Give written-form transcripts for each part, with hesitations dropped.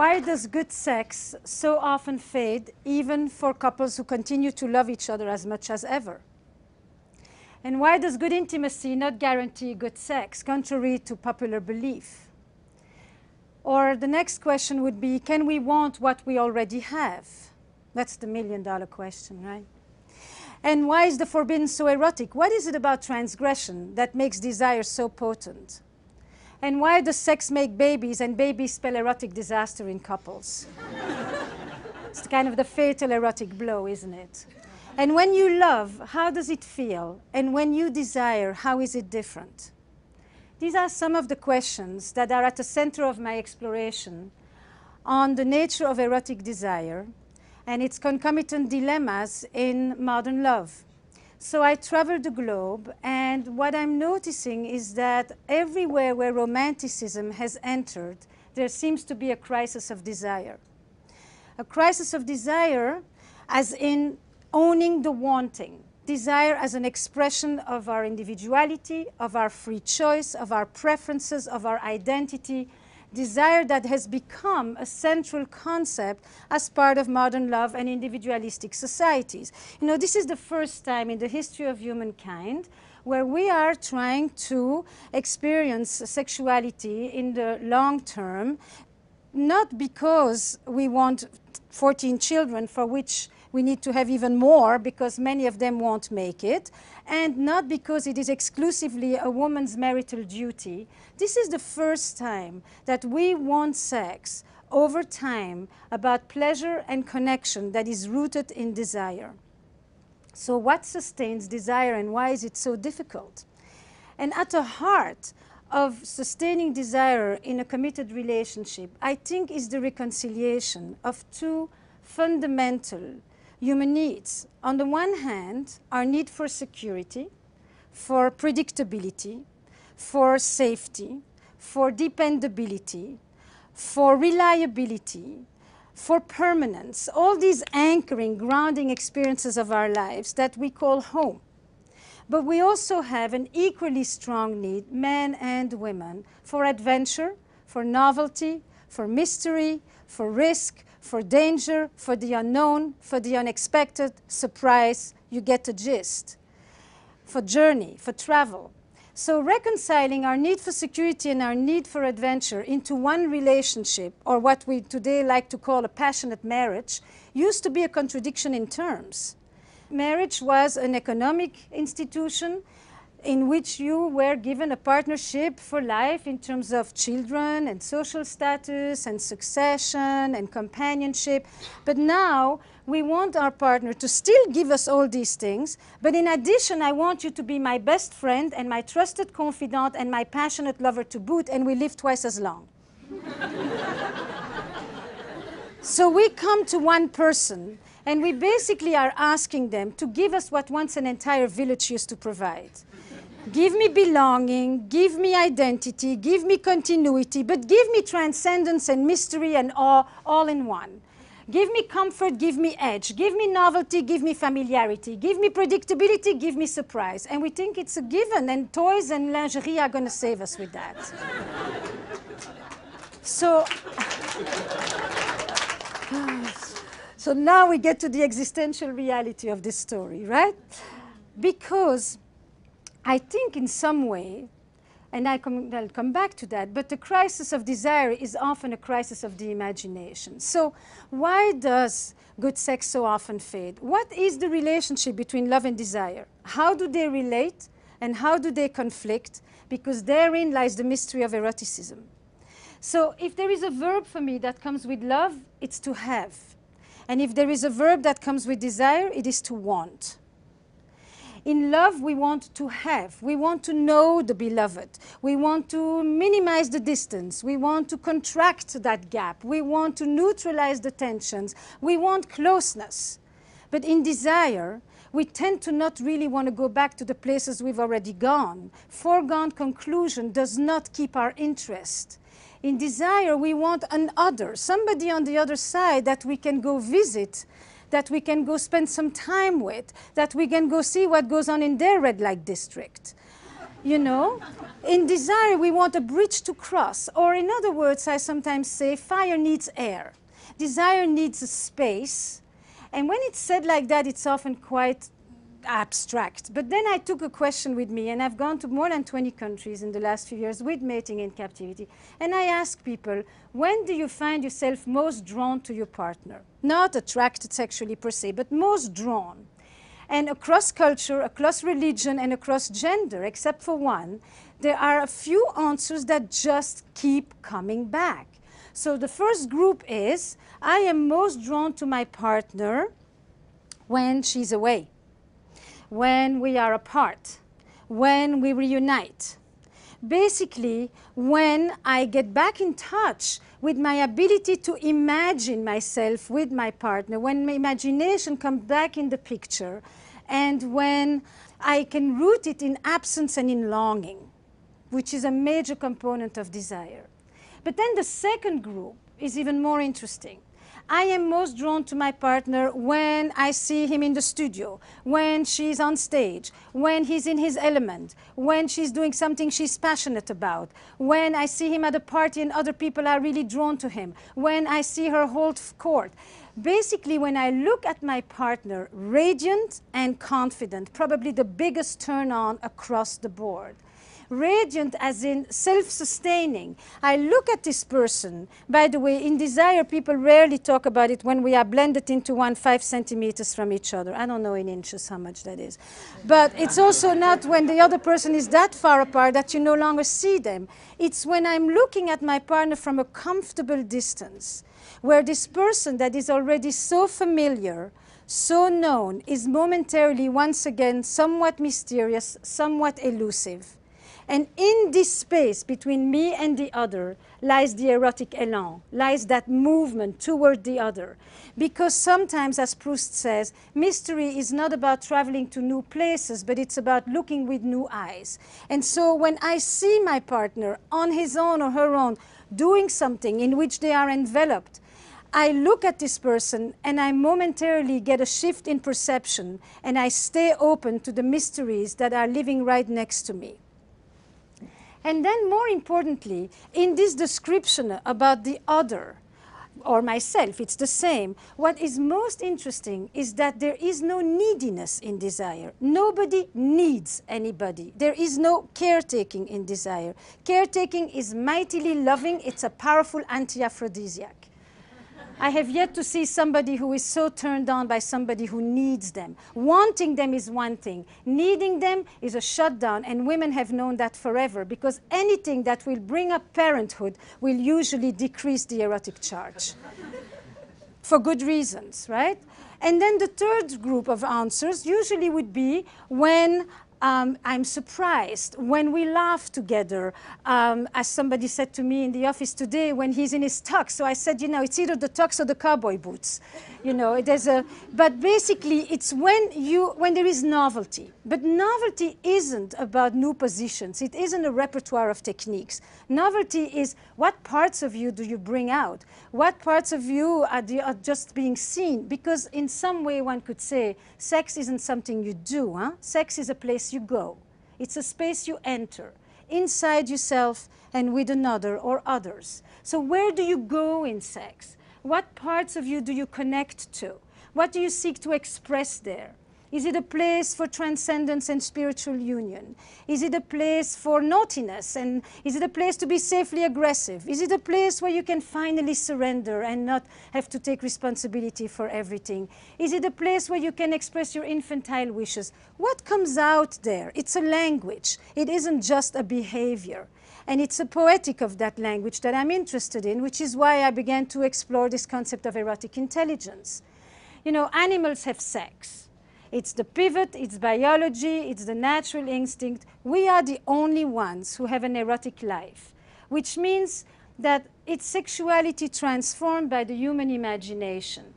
Why does good sex so often fade, even for couples who continue to love each other as much as ever? And why does good intimacy not guarantee good sex, contrary to popular belief? Or the next question would be, can we want what we already have? That's the million-dollar question, right? And why is the forbidden so erotic? What is it about transgression that makes desire so potent? And why does sex make babies and babies spell erotic disaster in couples? It's kind of the fatal erotic blow, isn't it? And when you love, how does it feel? And when you desire, how is it different? These are some of the questions that are at the center of my exploration on the nature of erotic desire and its concomitant dilemmas in modern love. So I traveled the globe, and what I'm noticing is that everywhere where romanticism has entered, there seems to be a crisis of desire. A crisis of desire as in owning the wanting. Desire as an expression of our individuality, of our free choice, of our preferences, of our identity. Desire that has become a central concept as part of modern love and individualistic societies. You know, this is the first time in the history of humankind where we are trying to experience sexuality in the long term, not because we want 14 children for which we need to have even more because many of them won't make it, and not because it is exclusively a woman's marital duty. This is the first time that we want sex over time about pleasure and connection that is rooted in desire. So what sustains desire and why is it so difficult? And at the heart of sustaining desire in a committed relationship, I think, is the reconciliation of two fundamental human needs. On the one hand, our need for security, for predictability, for safety, for dependability, for reliability, for permanence, all these anchoring, grounding experiences of our lives that we call home. But we also have an equally strong need, men and women, for adventure, for novelty, for mystery, for risk, for danger, for the unknown, for the unexpected, surprise, you get the gist, for journey, for travel. So reconciling our need for security and our need for adventure into one relationship, or what we today like to call a passionate marriage, used to be a contradiction in terms. Marriage was an economic institution in which you were given a partnership for life in terms of children and social status and succession and companionship. But now we want our partner to still give us all these things, but in addition, I want you to be my best friend and my trusted confidant and my passionate lover to boot, and we live twice as long. So we come to one person, and we basically are asking them to give us what once an entire village used to provide. Give me belonging, give me identity, give me continuity, but give me transcendence and mystery and awe all in one. Give me comfort, give me edge, give me novelty, give me familiarity, give me predictability, give me surprise. And we think it's a given, and toys and lingerie are going to save us with that. So now we get to the existential reality of this story, right? Because I think in some way, and I'll come back to that, but the crisis of desire is often a crisis of the imagination. So why does good sex so often fade? What is the relationship between love and desire? How do they relate and how do they conflict? Because therein lies the mystery of eroticism. So if there is a verb for me that comes with love, it's to have. And if there is a verb that comes with desire, it is to want. In love, we want to have. We want to know the beloved. We want to minimize the distance. We want to contract that gap. We want to neutralize the tensions. We want closeness. But in desire, we tend to not really want to go back to the places we've already gone. Foregone conclusion does not keep our interest. In desire, we want an other, somebody on the other side that we can go visit, that we can go spend some time with, that we can go see what goes on in their red light district. You know, in desire, we want a bridge to cross. Or in other words, I sometimes say fire needs air. Desire needs a space. And when it's said like that, it's often quite abstract. But then I took a question with me, and I've gone to more than 20 countries in the last few years with mating in captivity. And I ask people, when do you find yourself most drawn to your partner? Not attracted sexually per se, but most drawn. And across culture, across religion, and across gender, except for one, there are a few answers that just keep coming back. So the first group is, I am most drawn to my partner when she's away, when we are apart, when we reunite. Basically, when I get back in touch with my ability to imagine myself with my partner, when my imagination comes back in the picture, and when I can root it in absence and in longing, which is a major component of desire. But then the second group is even more interesting. I am most drawn to my partner when I see him in the studio, when she's on stage, when he's in his element, when she's doing something she's passionate about, when I see him at a party and other people are really drawn to him, when I see her hold court. Basically, when I look at my partner radiant and confident, probably the biggest turn on across the board. Radiant as in self-sustaining. I look at this person. By the way, in desire, people rarely talk about it when we are blended into 5 centimeters from each other. I don't know in inches how much that is. But it's also not when the other person is that far apart that you no longer see them. It's when I'm looking at my partner from a comfortable distance, where this person that is already so familiar, so known, is momentarily once again somewhat mysterious, somewhat elusive. And in this space between me and the other lies the erotic élan, lies that movement toward the other. Because sometimes, as Proust says, mystery is not about traveling to new places, but it's about looking with new eyes. And so when I see my partner on his own or her own doing something in which they are enveloped, I look at this person and I momentarily get a shift in perception, and I stay open to the mysteries that are living right next to me. And then, more importantly, in this description about the other, or myself, it's the same. What is most interesting is that there is no neediness in desire. Nobody needs anybody. There is no caretaking in desire. Caretaking is mightily loving. It's a powerful anti-aphrodisiac. I have yet to see somebody who is so turned on by somebody who needs them. Wanting them is one thing. Needing them is a shutdown, and women have known that forever, because anything that will bring up parenthood will usually decrease the erotic charge. For good reasons, right? And then the third group of answers usually would be when I'm surprised, when we laugh together, as somebody said to me in the office today, when he's in his tux. So I said, you know, it's either the tux or the cowboy boots. You know, but basically it's when there is novelty. But novelty isn't about new positions. It isn't a repertoire of techniques. Novelty is, what parts of you do you bring out? What parts of you are just being seen? Because in some way one could say, sex isn't something you do, huh? Sex is a place you go. It's a space you enter, inside yourself and with another or others. So where do you go in sex? What parts of you do you connect to? What do you seek to express there? Is it a place for transcendence and spiritual union? Is it a place for naughtiness? And is it a place to be safely aggressive? Is it a place where you can finally surrender and not have to take responsibility for everything? Is it a place where you can express your infantile wishes? What comes out there? It's a language. It isn't just a behavior. And it's a poetic of that language that I'm interested in, which is why I began to explore this concept of erotic intelligence. You know, animals have sex. It's the pivot, it's biology, it's the natural instinct. We are the only ones who have an erotic life, which means that it's sexuality transformed by the human imagination.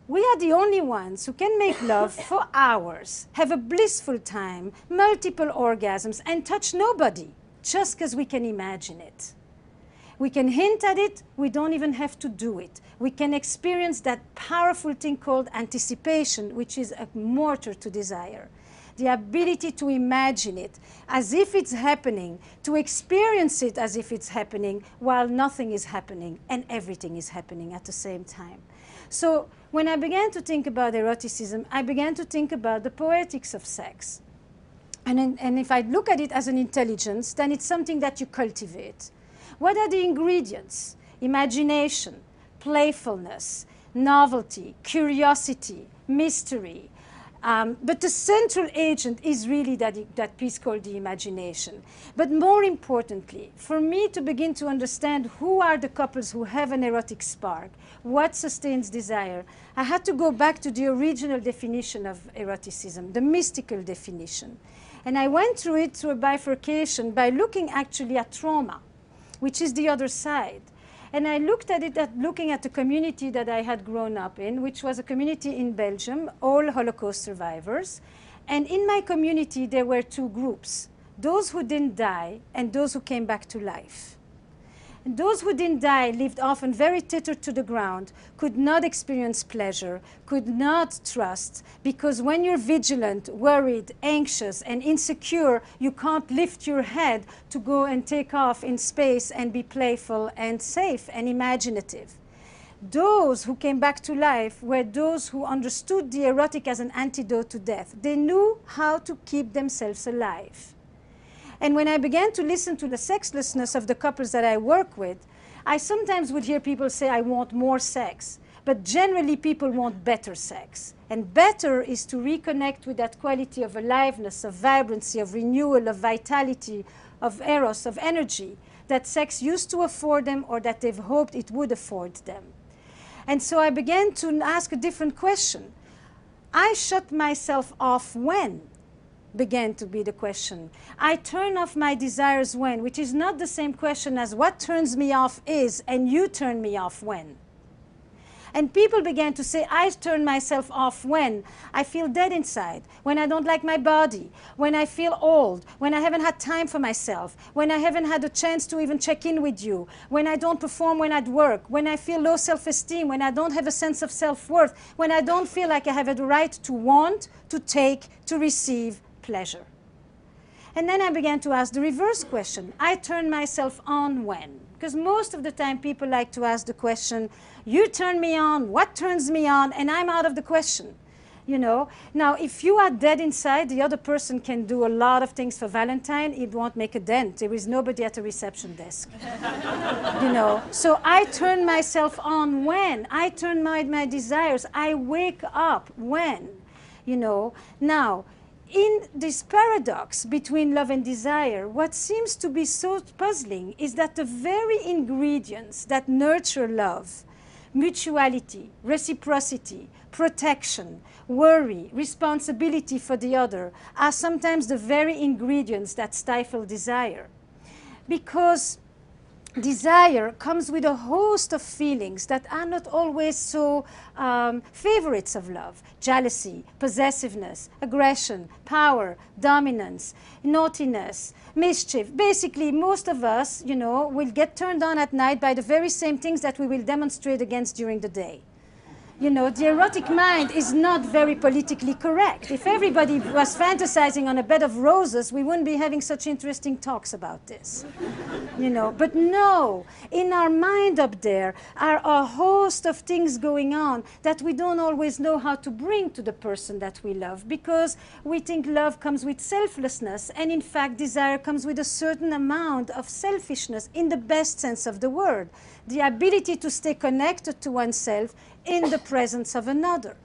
We are the only ones who can make love for hours, have a blissful time, multiple orgasms, and touch nobody, just because we can imagine it. We can hint at it, we don't even have to do it. We can experience that powerful thing called anticipation, which is a mortar to desire. the ability to imagine it as if it's happening, to experience it as if it's happening, while nothing is happening and everything is happening at the same time. So when I began to think about eroticism, I began to think about the poetics of sex. And if I look at it as an intelligence, then it's something that you cultivate. What are the ingredients? Imagination, playfulness, novelty, curiosity, mystery. But the central agent is really that piece called the imagination. But more importantly, for me to begin to understand who are the couples who have an erotic spark, what sustains desire, I had to go back to the original definition of eroticism, the mystical definition. And I went through it through a bifurcation by looking actually at trauma, which is the other side. And I looked at it looking at the community that I had grown up in, which was a community in Belgium, all Holocaust survivors. And in my community, there were two groups, those who didn't die and those who came back to life. And those who didn't die lived often very tethered to the ground, could not experience pleasure, could not trust, because when you're vigilant, worried, anxious, and insecure, you can't lift your head to go and take off in space and be playful and safe and imaginative. Those who came back to life were those who understood the erotic as an antidote to death. They knew how to keep themselves alive. And when I began to listen to the sexlessness of the couples that I work with, I sometimes would hear people say, I want more sex. But generally, people want better sex. And better is to reconnect with that quality of aliveness, of vibrancy, of renewal, of vitality, of eros, of energy that sex used to afford them or that they've hoped it would afford them. And so I began to ask a different question. I shut myself off when? Began to be the question. I turn off my desires when, which is not the same question as what turns me off is, and you turn me off when. And people began to say, I turn myself off when I feel dead inside, when I don't like my body, when I feel old, when I haven't had time for myself, when I haven't had a chance to even check in with you, when I don't perform when at work, when I feel low self-esteem, when I don't have a sense of self-worth, when I don't feel like I have the right to want, to take, to receive pleasure. And then I began to ask the reverse question. I turn myself on when? Because most of the time people like to ask the question, you turn me on, what turns me on? And I'm out of the question. You know? Now, if you are dead inside, the other person can do a lot of things for Valentine. It won't make a dent. There is nobody at the reception desk. You know? So I turn myself on when? I turn my desires. I wake up when? You know? Now, in this paradox between love and desire, what seems to be so puzzling is that the very ingredients that nurture love, mutuality, reciprocity, protection, worry, responsibility for the other, are sometimes the very ingredients that stifle desire. Because desire comes with a host of feelings that are not always so favorites of love. Jealousy, possessiveness, aggression, power, dominance, naughtiness, mischief. Basically, most of us, you know, will get turned on at night by the very same things that we will demonstrate against during the day. You know, the erotic mind is not very politically correct. If everybody was fantasizing on a bed of roses, we wouldn't be having such interesting talks about this. You know, but no, in our mind up there are a host of things going on that we don't always know how to bring to the person that we love, because we think love comes with selflessness, and in fact desire comes with a certain amount of selfishness in the best sense of the word. The ability to stay connected to oneself in the presence of another.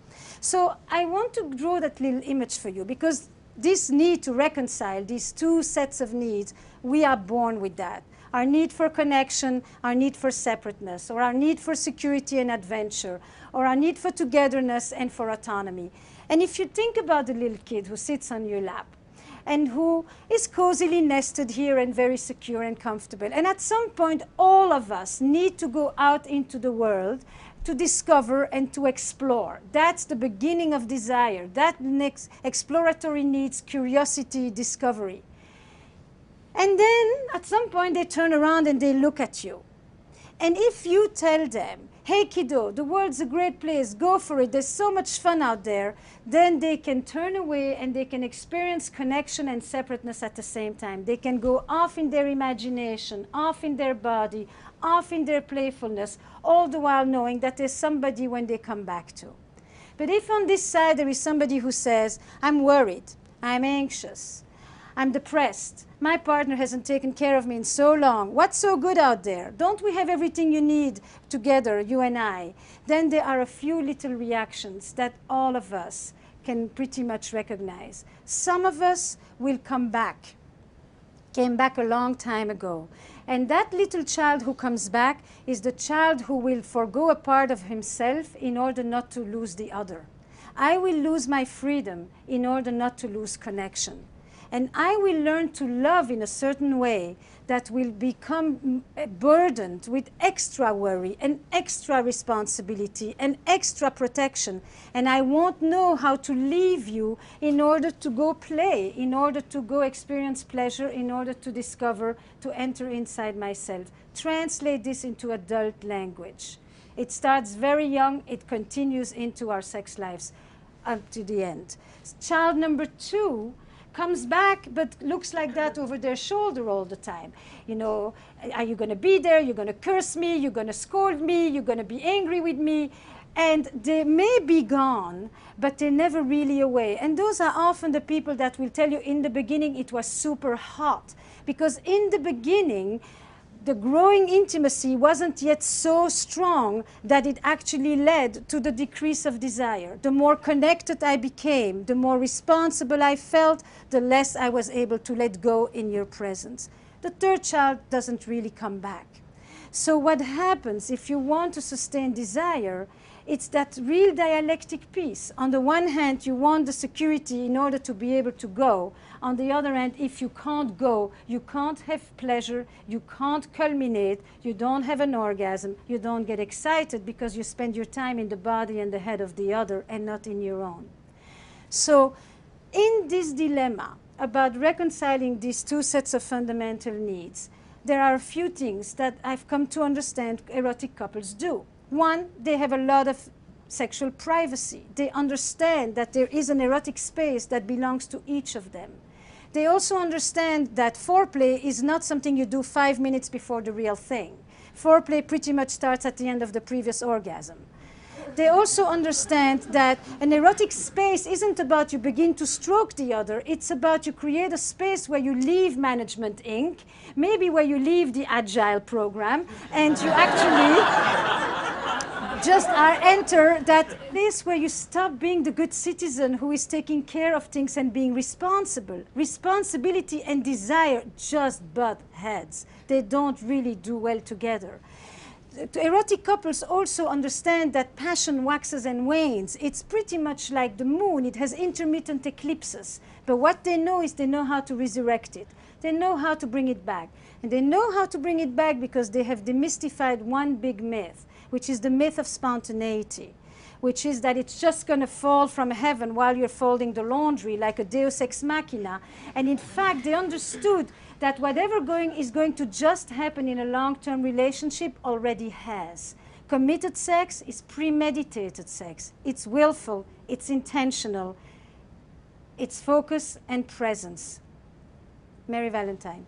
So I want to draw that little image for you, because this need to reconcile these two sets of needs, we are born with that. Our need for connection, our need for separateness, or our need for security and adventure, or our need for togetherness and for autonomy. And if you think about the little kid who sits on your lap, and who is cozily nested here and very secure and comfortable. And at some point, all of us need to go out into the world to discover and to explore. That's the beginning of desire. That next exploratory needs curiosity, discovery. And then, at some point, they turn around and they look at you. And if you tell them, hey kiddo, the world's a great place, go for it, there's so much fun out there, then they can turn away and they can experience connection and separateness at the same time. They can go off in their imagination, off in their body, off in their playfulness, all the while knowing that there's somebody when they come back to. But if on this side there is somebody who says, I'm worried, I'm anxious, I'm depressed, my partner hasn't taken care of me in so long, what's so good out there? Don't we have everything you need together, you and I? Then there are a few little reactions that all of us can pretty much recognize. Some of us will come back, came back a long time ago. And that little child who comes back is the child who will forgo a part of himself in order not to lose the other. I will lose my freedom in order not to lose connection. And I will learn to love in a certain way that will become burdened with extra worry and extra responsibility and extra protection. And I won't know how to leave you in order to go play, in order to go experience pleasure, in order to discover, to enter inside myself. Translate this into adult language. It starts very young, it continues into our sex lives up to the end. Child number 2 comes back, but looks like that over their shoulder all the time. You know, are you going to be there? You're going to curse me. You're going to scold me. You're going to be angry with me. And they may be gone, but they're never really away. And those are often the people that will tell you in the beginning it was super hot. Because in the beginning, the growing intimacy wasn't yet so strong that it actually led to the decrease of desire. The more connected I became, the more responsible I felt, the less I was able to let go in your presence. The third child doesn't really come back. So what happens if you want to sustain desire, it's that real dialectic piece. On the one hand, you want the security in order to be able to go. On the other hand, if you can't go, you can't have pleasure, you can't culminate, you don't have an orgasm, you don't get excited because you spend your time in the body and the head of the other and not in your own. So in this dilemma about reconciling these two sets of fundamental needs, there are a few things that I've come to understand erotic couples do. One, they have a lot of sexual privacy. They understand that there is an erotic space that belongs to each of them. They also understand that foreplay is not something you do 5 minutes before the real thing. Foreplay pretty much starts at the end of the previous orgasm. They also understand that an erotic space isn't about you begin to stroke the other. It's about you create a space where you leave Management Inc., maybe where you leave the Agile program, and you actually just enter that place where you stop being the good citizen who is taking care of things and being responsible. Responsibility and desire just butt heads. They don't really do well together. Erotic couples also understand that passion waxes and wanes. It's pretty much like the moon. It has intermittent eclipses. But what they know is they know how to resurrect it. They know how to bring it back. And they know how to bring it back because they have demystified one big myth, which is the myth of spontaneity, which is that it's just going to fall from heaven while you're folding the laundry like a deus ex machina. And in fact, they understood that whatever is going to just happen in a long-term relationship already has. Committed sex is premeditated sex. It's willful, it's intentional, it's focus and presence. Merry Valentine.